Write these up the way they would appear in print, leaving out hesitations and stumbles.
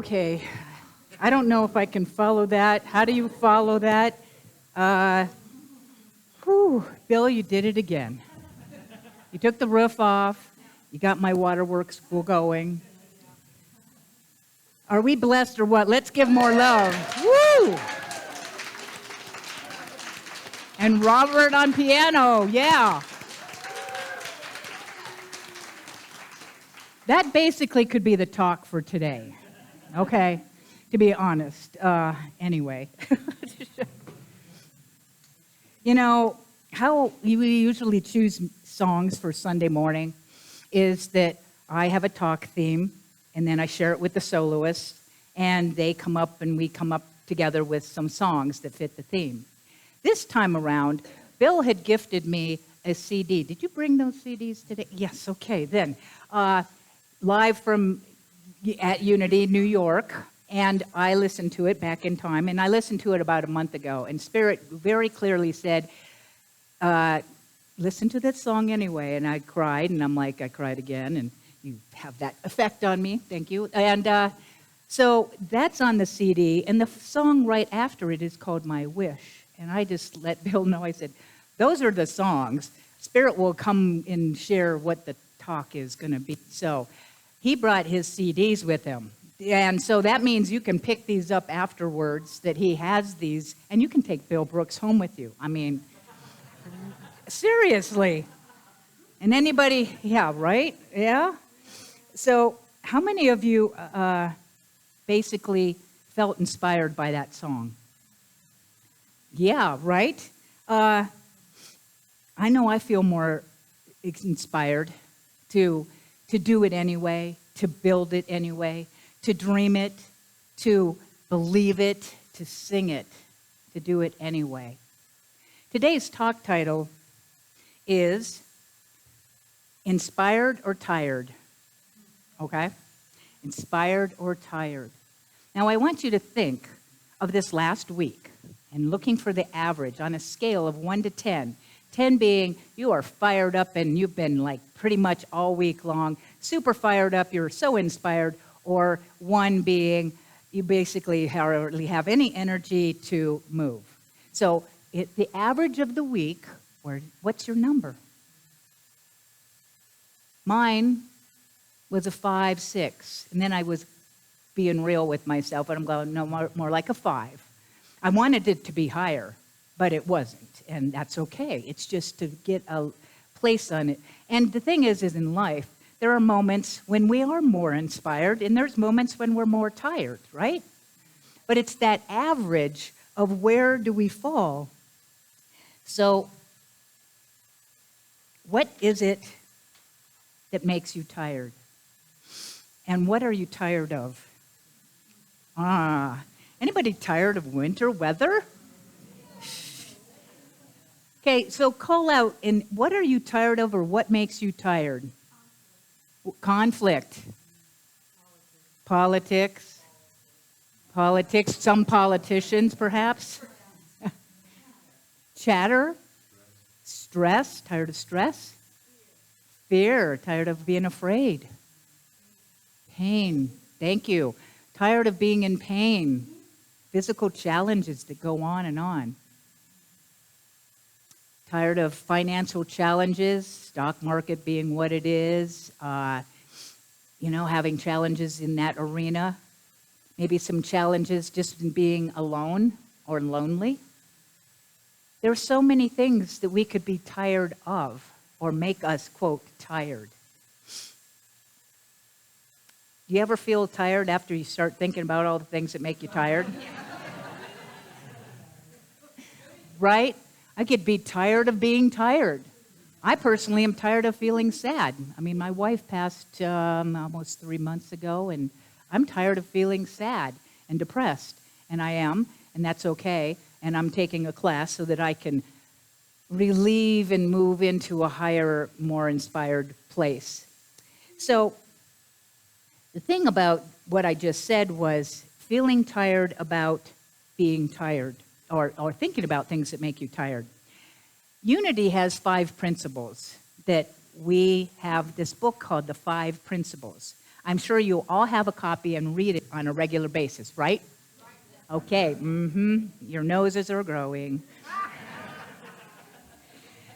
Okay, I don't know if I can follow that. How do you follow that? Uh, Bill, you did it again. You took the roof off. You got my waterworks going. Are we blessed or what? Let's give more love. Woo! And Robert on piano, yeah. That basically could be the talk for today, okay? To be honest. Anyway. You know, how we usually choose songs for Sunday morning is that I have a talk theme, and then I share it with the soloist, and they come up and we come up together with some songs that fit the theme. This time around, Bill had gifted me a CD. Did you bring those CDs today? Yes, okay, then. Live from at Unity, New York, and I listened to it back in time, and I listened to it about a month ago, and Spirit very clearly said, listen to that song anyway, and I cried, and I'm like, I cried again, and you have that effect on me, thank you. And so that's on the CD, and the song right after it is called My Wish. And I just let Bill know, I said, those are the songs. Spirit will come and share what the talk is going to be. So he brought his CDs with him. And so that means you can pick these up afterwards, that he has these, and you can take Bill Brooks home with you. I mean, seriously. And anybody, yeah, right? Yeah? So how many of you basically felt inspired by that song? Yeah, right? I know I feel more inspired to do it anyway, to build it anyway, to dream it, to believe it, to sing it, to do it anyway. Today's talk title is Inspired or Tired? Okay? Inspired or tired. Now I want you to think of this last week and looking for the average on a scale of 1 to 10. 10 being you are fired up and you've been like pretty much all week long, super fired up, you're so inspired, or 1 being you basically hardly have any energy to move. So the average of the week, what's your number? Mine was a 5, 6, and then I was being real with myself, and I'm going, no, more like a 5. I wanted it to be higher, but it wasn't, and that's okay. It's just to get a place on it. And the thing is in life, there are moments when we are more inspired, and there's moments when we're more tired, right? But it's that average of where do we fall. So what is it that makes you tired? And what are you tired of? Anybody tired of winter weather? Okay, so call out, and what are you tired of, or what makes you tired? Conflict. Politics. Some politicians, perhaps. Chatter. Stress. Tired of stress. Fear. Tired of being afraid. Pain. Thank you. Tired of being in pain. Physical challenges that go on and on. Tired of financial challenges, stock market being what it is, having challenges in that arena. Maybe some challenges just in being alone or lonely. There are so many things that we could be tired of or make us, quote, tired. Do you ever feel tired after you start thinking about all the things that make you tired? Right? I could be tired of being tired. I personally am tired of feeling sad. I mean, my wife passed almost 3 months ago, and I'm tired of feeling sad and depressed. And I am, and that's okay. And I'm taking a class so that I can relieve and move into a higher, more inspired place. So the thing about what I just said was feeling tired about being tired, or thinking about things that make you tired. Unity has 5 principles that we have this book called The 5 Principles. I'm sure you all have a copy and read it on a regular basis, right? Okay, your noses are growing.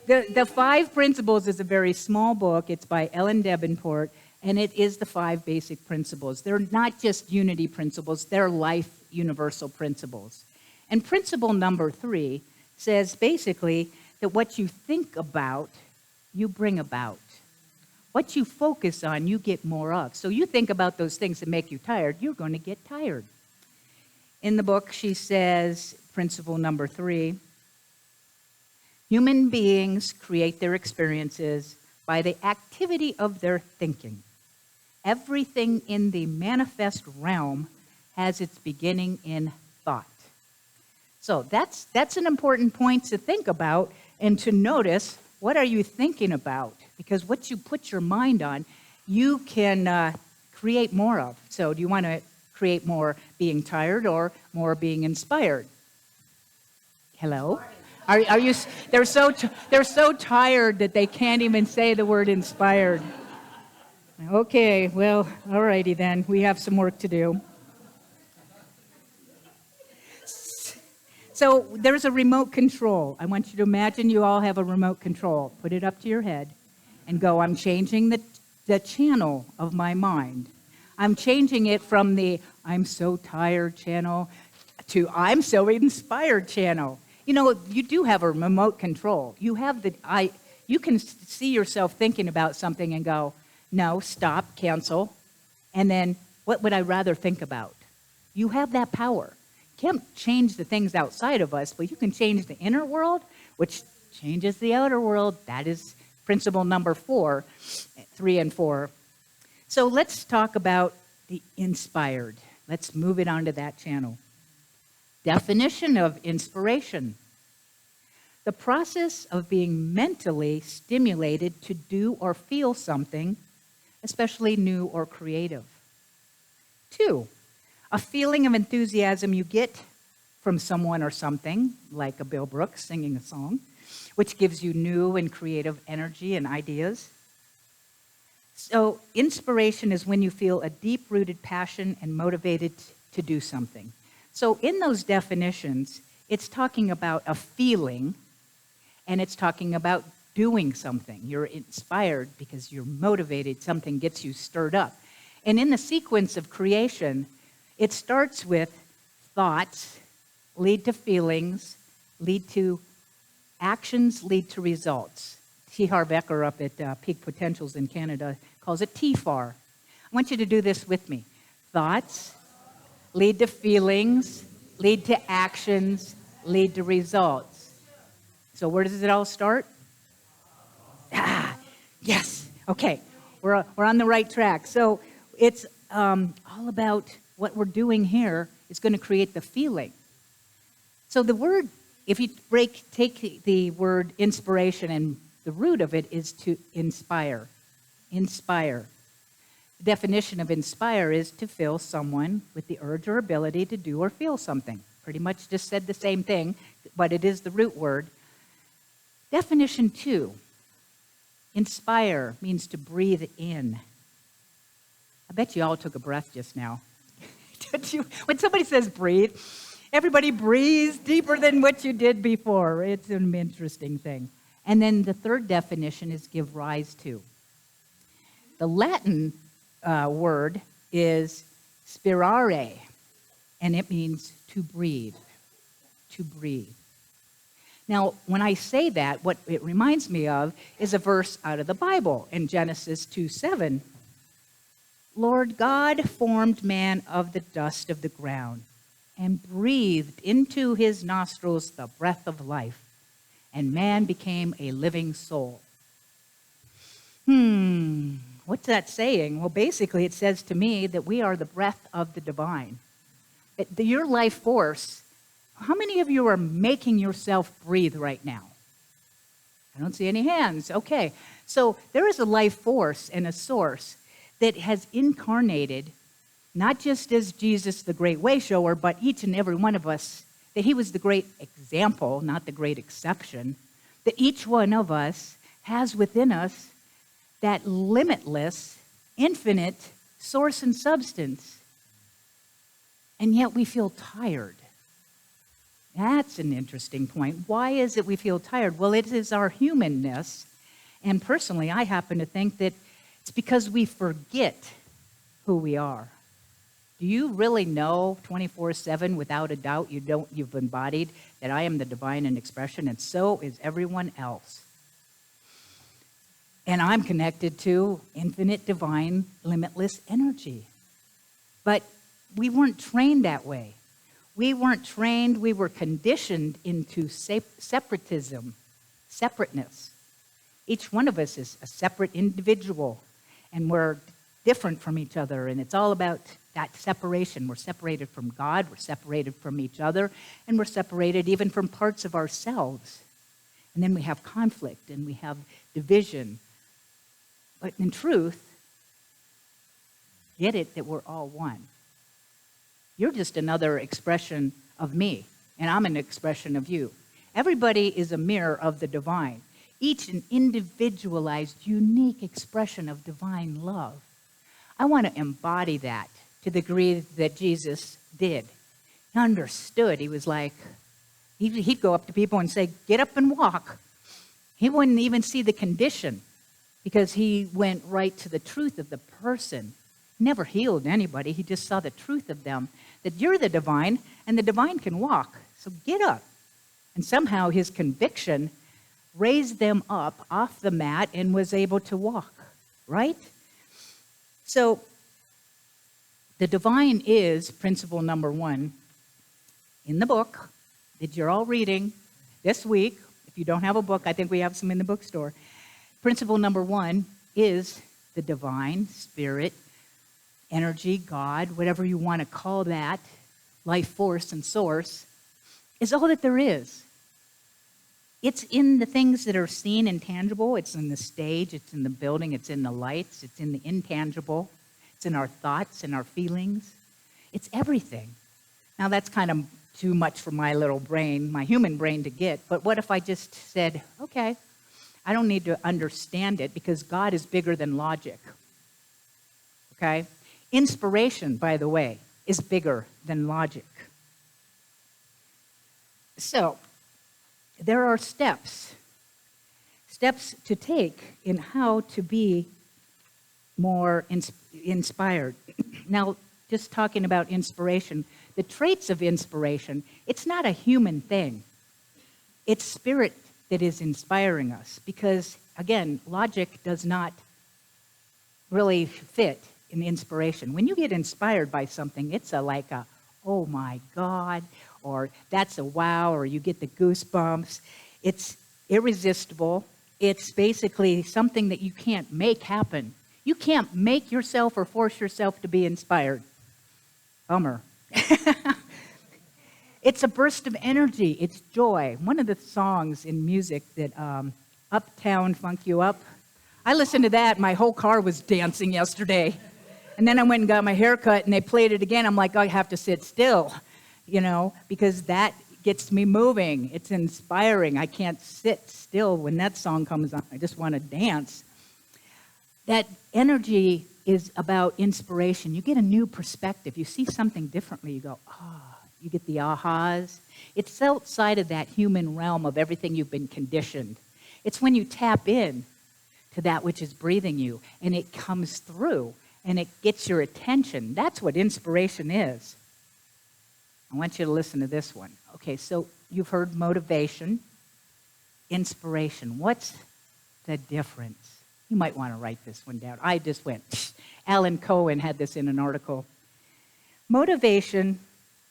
The Five Principles is a very small book. It's by Ellen Davenport, and it is the 5 basic principles. They're not just unity principles, they're life universal principles. And principle number 3 says basically that what you think about, you bring about. What you focus on, you get more of. So you think about those things that make you tired, you're going to get tired. In the book, she says, principle number 3, human beings create their experiences by the activity of their thinking. Everything in the manifest realm has its beginning in thought. So that's an important point to think about and to notice, what are you thinking about? Because what you put your mind on, you can create more of. So do you want to create more being tired or more being inspired? Hello? Are you? They're so tired that they can't even say the word inspired. Okay, well, all righty then. We have some work to do. So there's a remote control. I want you to imagine you all have a remote control. Put it up to your head and go, I'm changing the channel of my mind. I'm changing it from the I'm so tired channel to I'm so inspired channel. You know, you do have a remote control. You have you can see yourself thinking about something and go, no, stop, cancel. And then, what would I rather think about? You have that power. You can't change the things outside of us, but you can change the inner world, which changes the outer world. That is principle number 4, 3 and 4. So let's talk about the inspired. Let's move it on to that channel. Definition of inspiration: the process of being mentally stimulated to do or feel something, especially new or creative. 2, a feeling of enthusiasm you get from someone or something, like a Bill Brooks singing a song, which gives you new and creative energy and ideas. So inspiration is when you feel a deep-rooted passion and motivated to do something. So in those definitions, it's talking about a feeling, and it's talking about doing something. You're inspired because you're motivated, something gets you stirred up. And in the sequence of creation, it starts with thoughts, lead to feelings, lead to actions, lead to results. T. Harv Eker up at Peak Potentials in Canada calls it TFAR. I want you to do this with me. Thoughts lead to feelings, lead to actions, lead to results. So where does it all start? Yes. Okay. We're on the right track. So it's all about what we're doing here is going to create the feeling. So the word, if you take the word inspiration, and the root of it is to inspire. Inspire. The definition of inspire is to fill someone with the urge or ability to do or feel something. Pretty much just said the same thing, but it is the root word. Definition 2. Inspire means to breathe in. I bet you all took a breath just now. Did you? When somebody says breathe, everybody breathes deeper than what you did before. It's an interesting thing. And then the third definition is give rise to. The Latin word is spirare, and it means to breathe. To breathe. Now, when I say that, what it reminds me of is a verse out of the Bible in Genesis 2:7. Lord God formed man of the dust of the ground and breathed into his nostrils the breath of life, and man became a living soul. What's that saying? Well, basically it says to me that we are the breath of the divine. Your life force, how many of you are making yourself breathe right now? I don't see any hands. Okay. So there is a life force and a source that has incarnated, not just as Jesus, the great way shower, but each and every one of us, that he was the great example, not the great exception, that each one of us has within us that limitless, infinite source and substance, and yet we feel tired. That's an interesting point. Why is it we feel tired? Well, it is our humanness, and personally, I happen to think that it's because we forget who we are. Do you really know 24/7 without a doubt you've embodied that I am the divine in expression, and so is everyone else? And I'm connected to infinite, divine, limitless energy. But we weren't trained that way. We weren't trained, we were conditioned into separatism, separateness. Each one of us is a separate individual, and we're different from each other, and it's all about that separation. We're separated from God, we're separated from each other, and we're separated even from parts of ourselves. And then we have conflict, and we have division. But in truth, get it that we're all one. You're just another expression of me, and I'm an expression of you. Everybody is a mirror of the divine, each an individualized, unique expression of divine love. I want to embody that to the degree that Jesus did. He understood. He was like, he'd go up to people and say, get up and walk. He wouldn't even see the condition because he went right to the truth of the person. Never healed anybody. He just saw the truth of them, that you're the divine, and the divine can walk. So get up. And somehow his conviction raised them up off the mat and was able to walk, right? So the divine is principle number 1 in the book that you're all reading this week. If you don't have a book, I think we have some in the bookstore. Principle number 1 is the divine spirit, energy, God, whatever you want to call that, life force and source, is all that there is. It's in the things that are seen and tangible. It's in the stage. It's in the building. It's in the lights. It's in the intangible. It's in our thoughts and our feelings. It's everything. Now, that's kind of too much for my little brain, my human brain to get. But what if I just said, okay, I don't need to understand it because God is bigger than logic. Okay? Inspiration, by the way, is bigger than logic. So, there are steps to take in how to be more inspired. Now, just talking about inspiration, the traits of inspiration, it's not a human thing. It's spirit that is inspiring us because, again, logic does not really fit in inspiration. When you get inspired by something, it's like a, oh my God, or that's a wow, or you get the goosebumps. It's irresistible. It's basically something that you can't make happen. You can't make yourself or force yourself to be inspired. Bummer. It's a burst of energy. It's joy. One of the songs in music that Uptown Funk You Up, I listened to that. My whole car was dancing yesterday. And then I went and got my hair cut, and they played it again. I'm like, I have to sit still, because that gets me moving. It's inspiring. I can't sit still when that song comes on. I just want to dance. That energy is about inspiration. You get a new perspective. You see something differently. You go, you get the ahas. It's outside of that human realm of everything you've been conditioned. It's when you tap in to that which is breathing you, and it comes through, and it gets your attention. That's what inspiration is. I want you to listen to this one. Okay, so you've heard motivation, inspiration. What's the difference? You might want to write this one down. I just went. Alan Cohen had this in an article. Motivation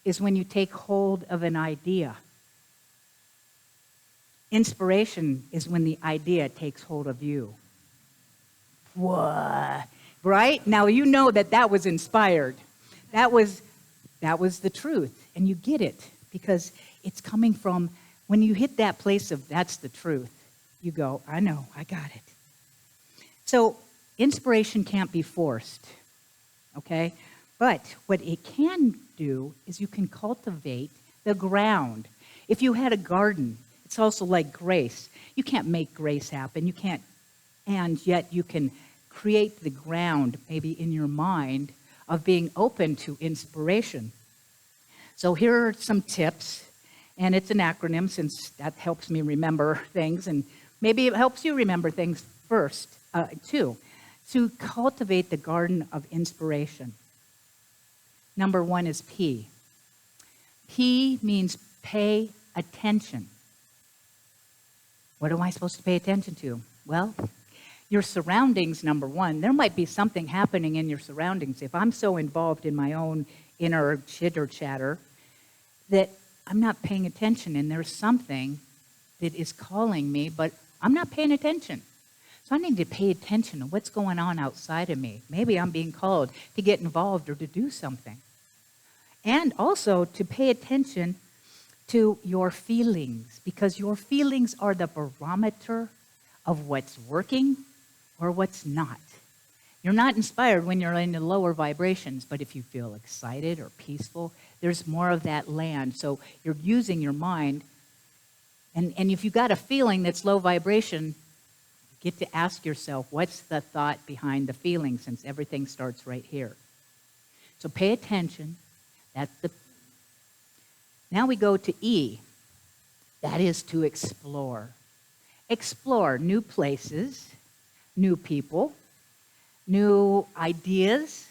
is when you take hold of an idea. Inspiration is when the idea takes hold of you. What? Right? Now you know that was inspired. That was the truth. And you get it because it's coming from, when you hit that place of that's the truth, you go, I know, I got it. So inspiration can't be forced, okay? But what it can do is you can cultivate the ground. If you had a garden, it's also like grace. You can't make grace happen. You can't, and yet you can create the ground, maybe in your mind, of being open to inspiration. So here are some tips, and it's an acronym since that helps me remember things, and maybe it helps you remember things first, too, to cultivate the garden of inspiration. Number 1 is P. P means pay attention. What am I supposed to pay attention to? Well, your surroundings, number 1. There might be something happening in your surroundings. If I'm so involved in my own inner chitter-chatter that I'm not paying attention, and there's something that is calling me, but I'm not paying attention. So I need to pay attention to what's going on outside of me. Maybe I'm being called to get involved or to do something. And also to pay attention to your feelings, because your feelings are the barometer of what's working or what's not. You're not inspired when you're in the lower vibrations, but if you feel excited or peaceful, there's more of that land. So you're using your mind. And if you've got a feeling that's low vibration, you get to ask yourself, what's the thought behind the feeling, since everything starts right here. So pay attention. Now we go to E. That is to explore. Explore new places, new people, new ideas,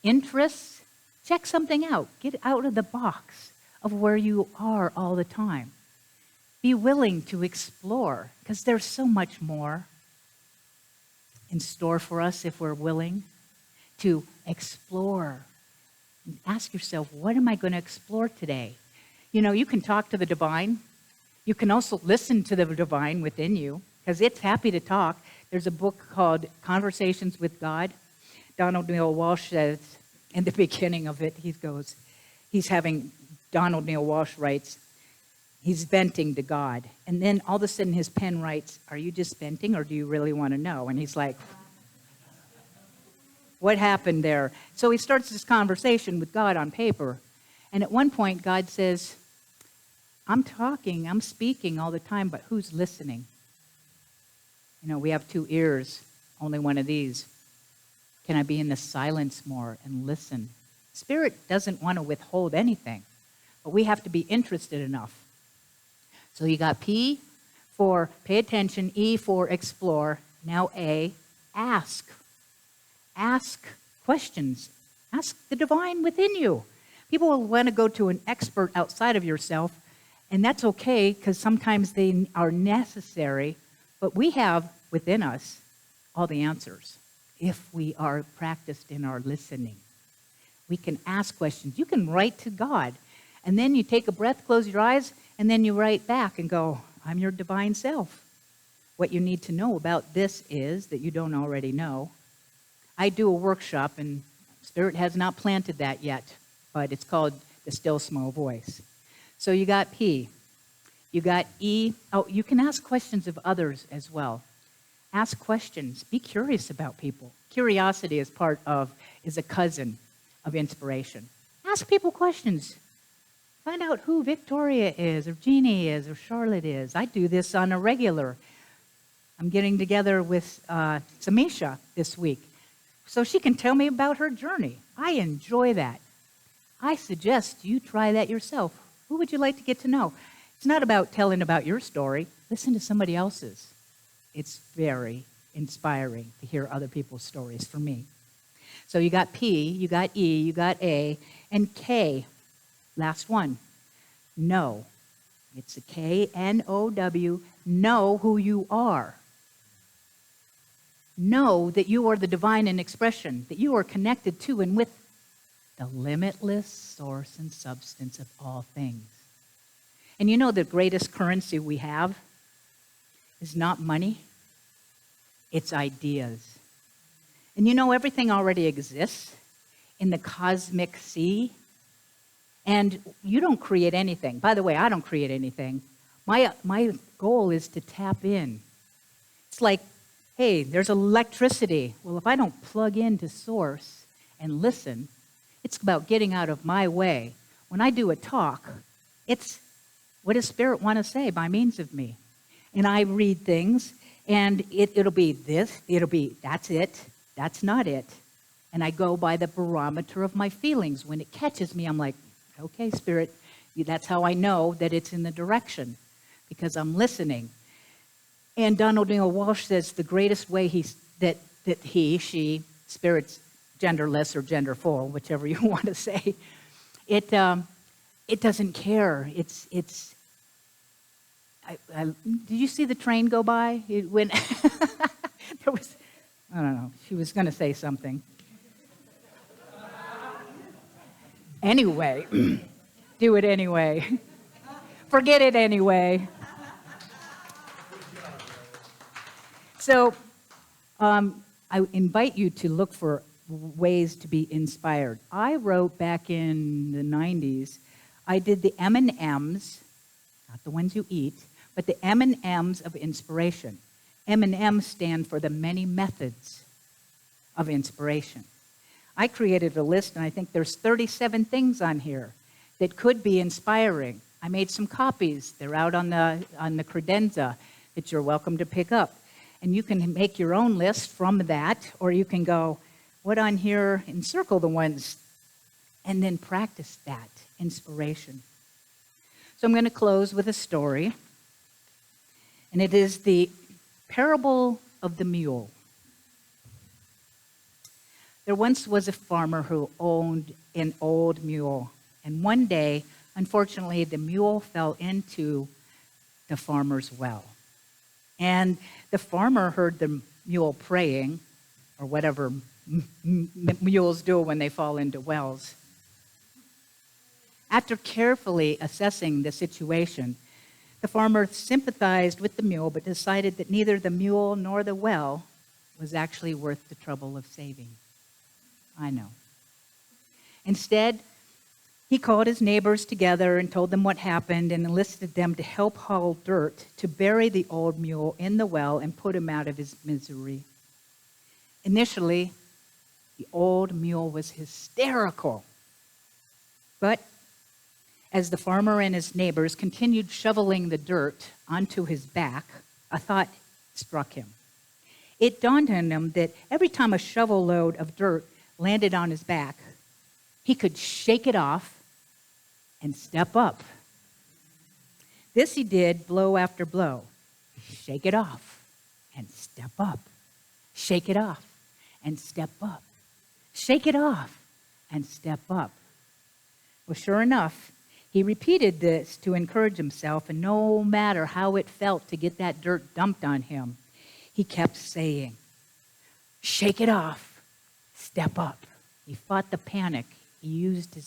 interests. Check something out. Get out of the box of where you are all the time. Be willing to explore, because there's so much more in store for us if we're willing to explore. And ask yourself, what am I going to explore today? You know, you can talk to the divine. You can also listen to the divine within you, because it's happy to talk. There's a book called Conversations with God. Donald Neil Walsh says, in the beginning of it, Donald Neil Walsh writes, he's venting to God. And then all of a sudden his pen writes, are you just venting, or do you really want to know? And he's like, what happened there? So he starts this conversation with God on paper. And at one point, God says, I'm talking, I'm speaking all the time, but who's listening? You know, we have 2 ears, only one of these. Can I be in the silence more and listen? Spirit doesn't want to withhold anything, but we have to be interested enough. So you got P for pay attention, E for explore, now A, ask. Ask questions. Ask the divine within you. People will want to go to an expert outside of yourself, and that's okay, because sometimes they are necessary, but we have within us all the answers if we are practiced in our listening. We can ask questions. You can write to God, and then you take a breath, close your eyes, and then you write back and go, I'm your divine self. What you need to know about this is that you don't already know. I do a workshop, and Spirit has not planted that yet, but it's called the Still Small Voice. So you got P. You got E. Oh, you can ask questions of others as well. Ask questions. Be curious about people. Curiosity is a cousin of inspiration. Ask people questions. Find out who Victoria is, or Jeannie is, or Charlotte is. I do this on a regular. I'm getting together with Samisha this week, so she can tell me about her journey. I enjoy that. I suggest you try that yourself. Who would you like to get to know? It's not about telling about your story. Listen to somebody else's. It's very inspiring to hear other people's stories for me. So you got P, you got E, you got A, and K. Last one. Know. It's a K-N-O-W. Know who you are. Know that you are the divine in expression, that you are connected to and with the limitless source and substance of all things. And you know the greatest currency we have is not money, it's ideas. And you know everything already exists in the cosmic sea, and you don't create anything. By the way, I don't create anything. My goal is to tap in. It's like, hey, there's electricity. Well, if I don't plug into source and listen, it's about getting out of my way. When I do a talk, it's what does Spirit want to say by means of me? And I read things, and it'll be this, it'll be that's it, that's not it. And I go by the barometer of my feelings. When it catches me, I'm like, okay, Spirit, that's how I know that it's in the direction, because I'm listening. And Donald Neil Walsh says the greatest way that she, Spirit's genderless or genderful, whichever you want to say, it doesn't care. Did you see the train go by? There was, I don't know, she was going to say something. Anyway, do it anyway. Forget it anyway. So I invite you to look for ways to be inspired. I wrote back in the 90s, I did the M&Ms, not the ones you eat, but the M&Ms of inspiration. M&Ms stand for the many methods of inspiration. I created a list, and I think there's 37 things on here that could be inspiring. I made some copies. They're out on the credenza that you're welcome to pick up. And you can make your own list from that, or you can go, what on here, and circle the ones, and then practice that inspiration. So I'm going to close with a story, and it is the parable of the mule. There once was a farmer who owned an old mule, and one day, unfortunately, the mule fell into the farmer's well. And the farmer heard the mule praying, or whatever mules do when they fall into wells. After carefully assessing the situation, the farmer sympathized with the mule, but decided that neither the mule nor the well was actually worth the trouble of saving. I know. Instead, he called his neighbors together and told them what happened and enlisted them to help haul dirt to bury the old mule in the well and put him out of his misery. Initially, the old mule was hysterical. But as the farmer and his neighbors continued shoveling the dirt onto his back, a thought struck him. It dawned on him that every time a shovel load of dirt landed on his back, he could shake it off and step up. This he did blow after blow. Shake it off and step up. Shake it off and step up. Shake it off and step up. Well, sure enough, he repeated this to encourage himself, and no matter how it felt to get that dirt dumped on him, he kept saying, shake it off, step up. He fought the panic. He used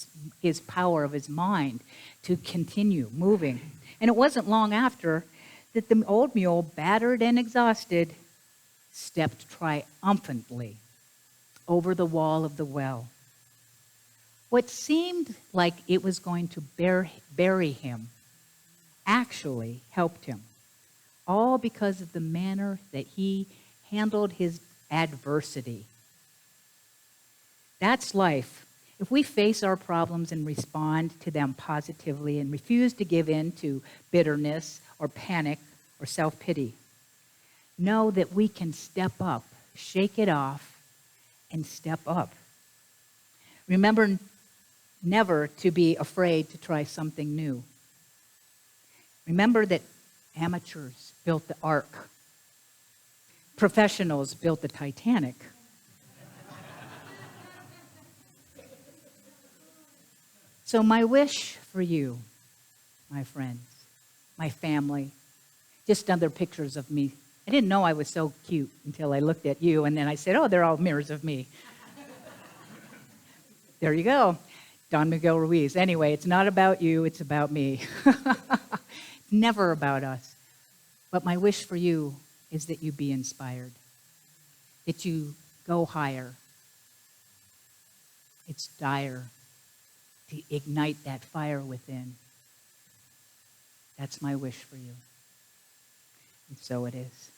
his power of his mind to continue moving. And it wasn't long after that the old mule, battered and exhausted, stepped triumphantly over the wall of the well. What seemed like it was going to bury him actually helped him, all because of the manner that he handled his adversity. That's life. If we face our problems and respond to them positively and refuse to give in to bitterness or panic or self-pity, know that we can step up, shake it off, and step up. Remember never to be afraid to try something new. Remember that amateurs built the Ark. Professionals built the Titanic. So my wish for you, my friends, my family, just other pictures of me. I didn't know I was so cute until I looked at you, and then I said, oh, they're all mirrors of me. There you go. Don Miguel Ruiz. Anyway, it's not about you, it's about me. It's never about us. But my wish for you is that you be inspired, that you go higher. It's dire to ignite that fire within. That's my wish for you. And so it is.